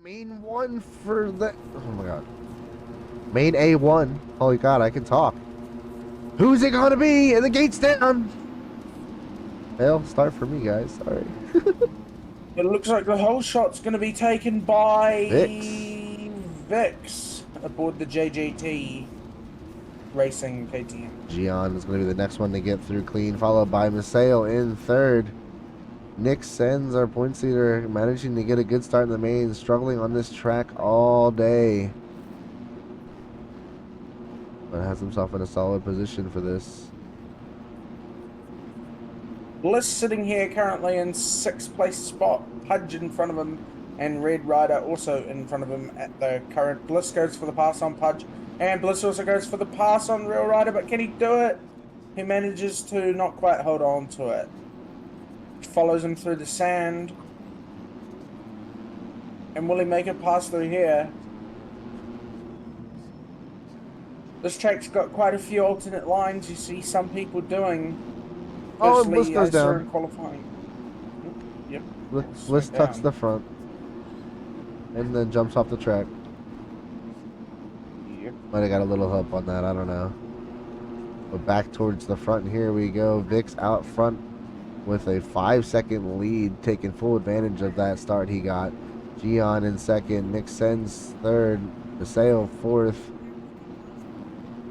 Main one for the. Oh my god. Main A1. Holy god, I can talk. Who's it gonna be? And the gate's down. Fail start for me, guys. Sorry. It looks like the whole shot's going to be taken by Vix. Vix aboard the JJT Racing KTM. Gian is gonna be the next one to get through clean, followed by Masail in third. Nick sends our points leader, managing to get a good start in the main, struggling on this track all day. But has himself in a solid position for this. Bliss sitting here currently in 6th place spot, Pudge in front of him, and Red Rider also in front of him at the current. Bliss goes for the pass on Pudge, and Bliss also goes for the pass on Real Rider, but can he do it? He manages to not quite hold on to it. Follows him through the sand. And will he make it pass through here? This track's got quite a few alternate lines you see some people doing. Oh, and Bliss goes down. In qualifying. Yep. Bliss tucks the front. And then jumps off the track. Yep. Might have got a little help on that, I don't know. But back towards the front, here we go. Vix out front with a 5-second lead, taking full advantage of that start he got. Gian in second, Nick Sens third, Paseo fourth,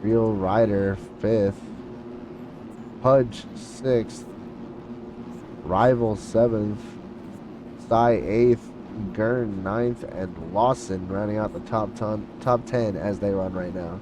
Real Rider fifth, Pudge sixth, Rival seventh, Sty eighth, Gurn ninth, and Lawson rounding out the top 10 as they run right now.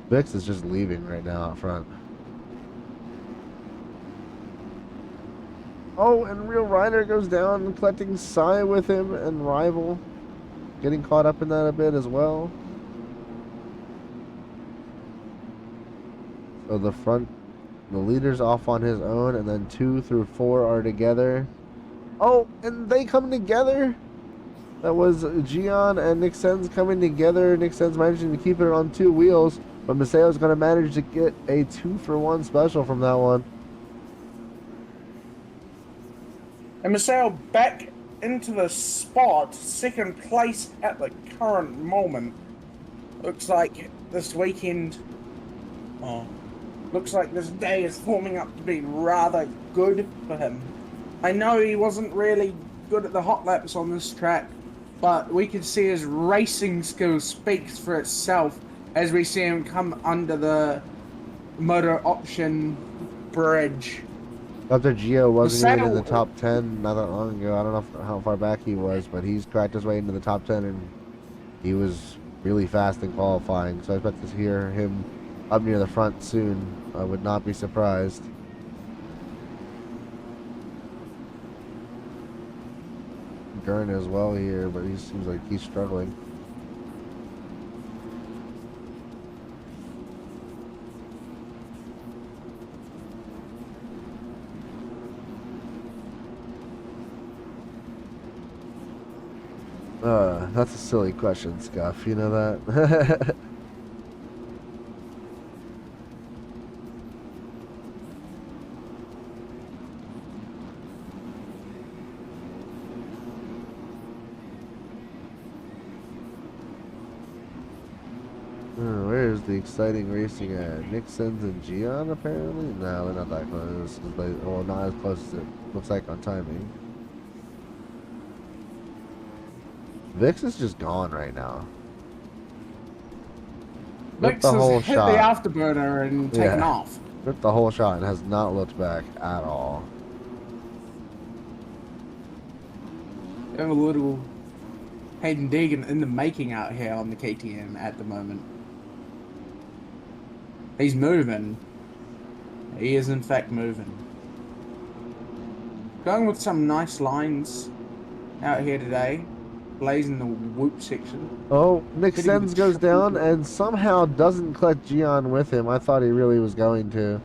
Vix is just leaving right now out front. Oh, and Real Rider goes down, collecting Psy with him, and Rival getting caught up in that a bit as well. So the front, the leader's off on his own, and then 2 through 4 are together. Oh, and they come together. That was Gian and Nick Sens coming together. Nick Sens managing to keep it on 2 wheels. But Maceo's going to manage to get a 2-for-1 special from that one. And Maceo back into the spot, 2nd place at the current moment. Looks like this weekend, looks like this day is forming up to be rather good for him. I know he wasn't really good at the hot laps on this track, but we can see his racing skill speaks for itself as we see him come under the motor option bridge. Dr. Gio wasn't even in the top 10 not that long ago. I don't know how far back he was, but he's cracked his way into the top 10, and he was really fast in qualifying. So I expect to hear him up near the front soon. I would not be surprised. Gurn as well here, but he seems like he's struggling. That's a silly question, Scuff. You know that? Where's the exciting racing at? Nick Sens and Gian, apparently? No, they're not that close. Well, not as close as it looks like on timing. Vix is just gone right now. Vix the whole has hit shot. the afterburner and taken off. Ripped the whole shot and has not looked back at all. We have a little Hayden Deegan in the making out here on the KTM at the moment. He's moving. He is in fact moving. Going with some nice lines out here today. Blazing the whoop section. Oh, Nick Sens goes down and somehow doesn't collect Gian with him. I thought he really was going to.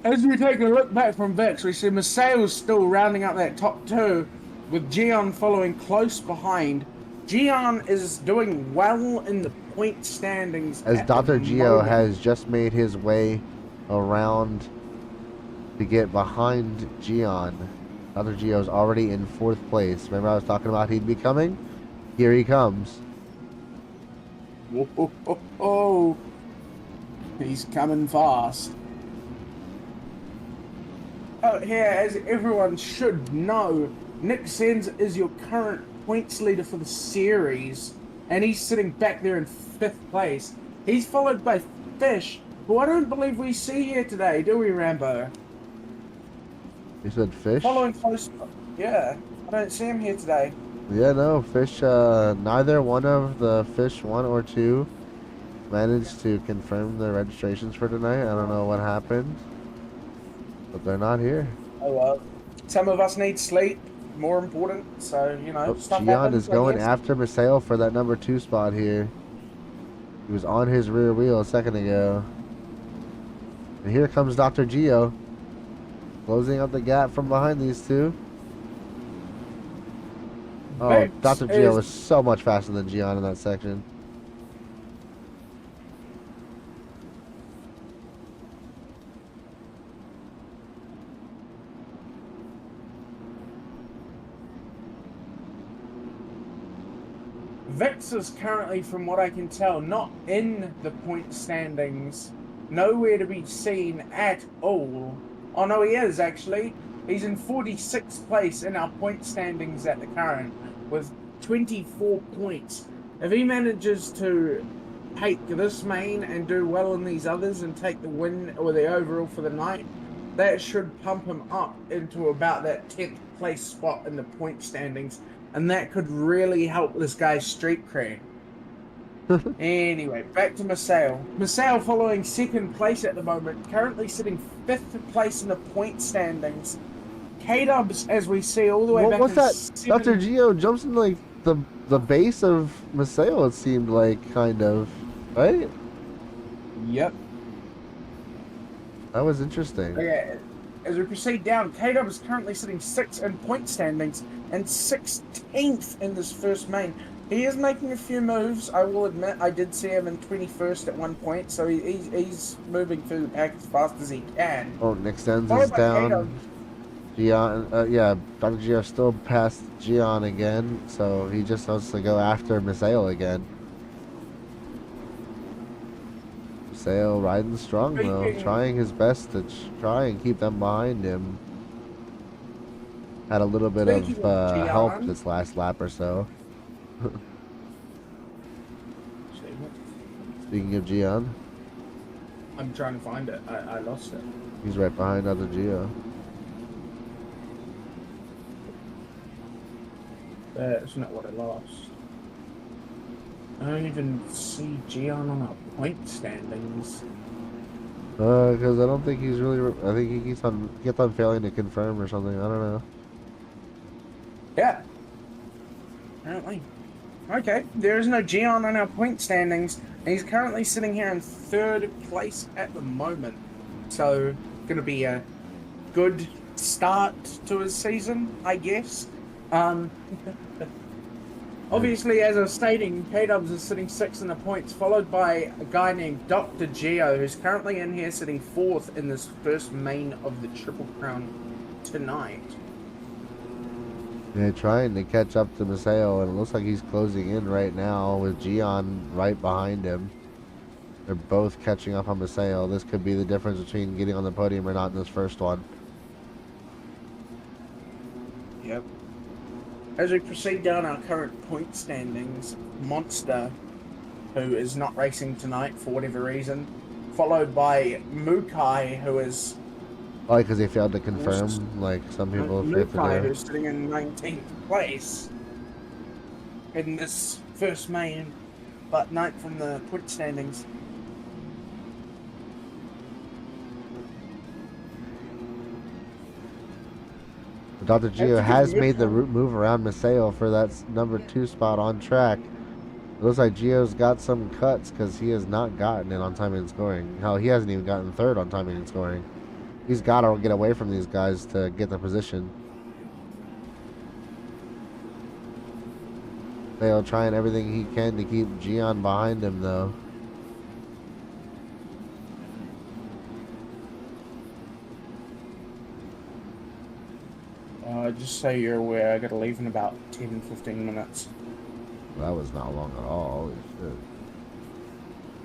As we take a look back from Vex, we see Masao's still rounding up that top two, with Gian following close behind. Gian is doing well in the point standings As at the Dr. Geo moment. has just made his way around to get behind Gian. Dr. Geo's already in 4th place. Remember I was talking about he'd be coming? Here he comes. Whoa, oh, oh, oh. He's coming fast. Oh, here, as everyone should know, Nick Sens is your current points leader for the series, and he's sitting back there in 5th place. He's followed by Fish, who I don't believe we see here today, do we, Rambo? You said Fish? Following close. Yeah, I don't see him here today. Yeah, no, Fish, neither one of the Fish 1 or 2 managed to confirm their registrations for tonight. I don't know what happened, but they're not here. Oh well. Some of us need sleep, more important, so, you know, stuff Gian happens, is I going guess. after Maseo for that number 2 spot here. He was on his rear wheel a second ago. And here comes Dr. Geo, closing up the gap from behind these two. Oh, Vex Dr. Geo is- is so much faster than Gian in that section. Vex is currently, from what I can tell, not in the point standings. Nowhere to be seen at all. Oh no, he is actually. He's in 46th place in our point standings at the current, with 24 points. If he manages to take this main and do well in these others and take the win or the overall for the night, that should pump him up into about that 10th place spot in the point standings. And that could really help this guy's street cred. Anyway, back to Masao. Masao following 2nd place at the moment, currently sitting 5th place in the point standings. K-Dubs, as we see, all the way back What's in that? 7th. Dr. Geo jumps in like the base of Maseo, it seemed like, kind of, right? Yep. That was interesting. Okay, as we proceed down, K-Dub is currently sitting 6th in point standings and 16th in this first main. He is making a few moves, I will admit. I did see him in 21st at one point, so he's moving through the pack as fast as he can. Oh, Nick Stenz Followed is by down. K-Dub. Gian, yeah, Dr. Geo still passed Gian again, so he just wants to go after Maseo again. Maseo riding strong though, Speaking- trying his best to try and keep them behind him. Had a little bit Speaking of of Gian- help this last lap or so. Speaking of Gian, I'm trying to find it. I lost it. he's right behind Dr. Geo. That's not what I lost. I don't even see Gian on our point standings. Because I don't think he's really. I think he keeps on failing to confirm or something. I don't know. Yeah. Apparently. Okay, there is no Gian on our point standings, and he's currently sitting here in 3rd place at the moment. So, gonna be a good start to his season, I guess. Obviously, as I was stating, K-Dubs is sitting 6th in the points, followed by a guy named Dr. Geo, who's currently in here sitting 4th in this first main of the Triple Crown tonight. Yeah, trying to catch up to Maseo, and it looks like he's closing in right now with Gian right behind him. They're both catching up on Maseo. This could be the difference between getting on the podium or not in this first one. Yep. As we proceed down our current point standings, Monster, who is not racing tonight for whatever reason, followed by Mukai, who is Probably because they failed to confirm, like some people forget Mukai, to do. who's sitting in 19th place in this first main, but 9th from the point standings. Dr. Geo That's a has good made the move. move around Maseo for that number 2 spot on track. It looks like Gio's got some cuts because he has not gotten it on timing and scoring. Hell, he hasn't even gotten 3rd on timing and scoring. He's got to get away from these guys to get the position. They'll trying everything he can to keep Gian behind him, though. Just so you're aware, I gotta leave in about 10-15 minutes. That was not long at all. Holy shit.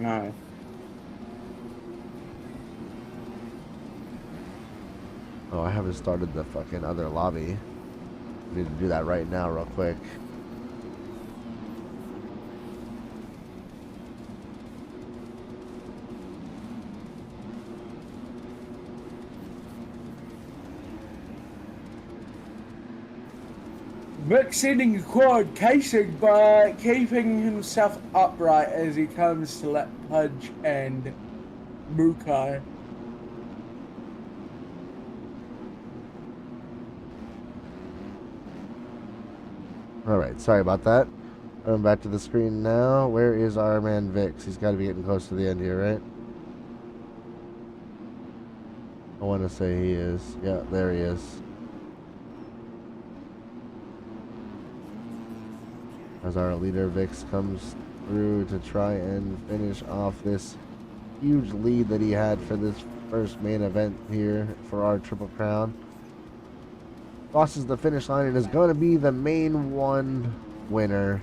No. Oh, I haven't started the fucking other lobby. Need to do that right now, real quick. Vic sending a quad casing by keeping himself upright as he comes to let Pudge and Mukai. Alright, sorry about that. Going back to the screen now. Where is our man Vix? He's got to be getting close to the end here, right? I want to say he is. Yeah, there he is. As our leader Vix comes through to try and finish off this huge lead that he had for this first main event here for our Triple Crown. Crosses the finish line and is going to be the main one winner.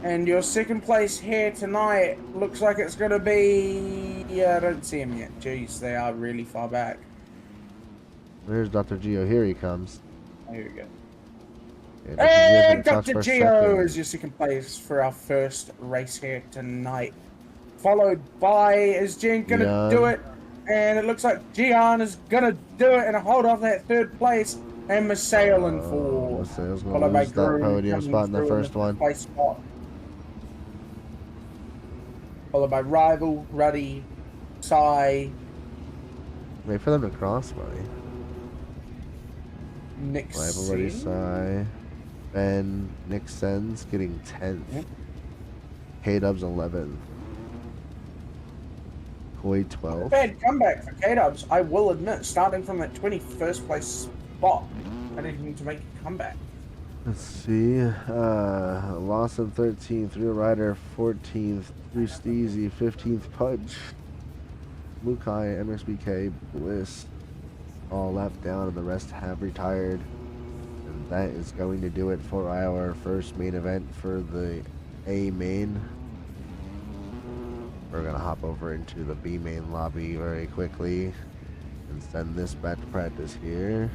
And your second place here tonight looks like it's going to be... Yeah, I don't see him yet. Jeez, they are really far back. There's Dr. Geo. Here he comes. There we go. Yeah, Hey, Gio's Dr. Geo is your second place for our first race here tonight. Followed by, is Gian going to do it? And it looks like Gian is going to do it and hold off that third place. And Masail in fourth. Masail's going to lose that podium spot in the first one. Followed by Rival, Ruddy, Sai. Wait for them to cross, buddy. Nick Rival, Ruddy, Sai. Ben, Nick Sens getting 10th. Yep. K-Dubs 11th. Koi 12th. Bad comeback for K-Dubs, I will admit, starting from that 21st place spot. I didn't need to make a comeback. Let's see. Lawson 13th, Real Rider 14th, Drew Steezy 15th, Pudge, Mukai, MXBK, Bliss, all lapped down, and the rest have retired. And that is going to do it for our first main event for the A main. We're gonna hop over into the B main lobby very quickly and send this back to practice here.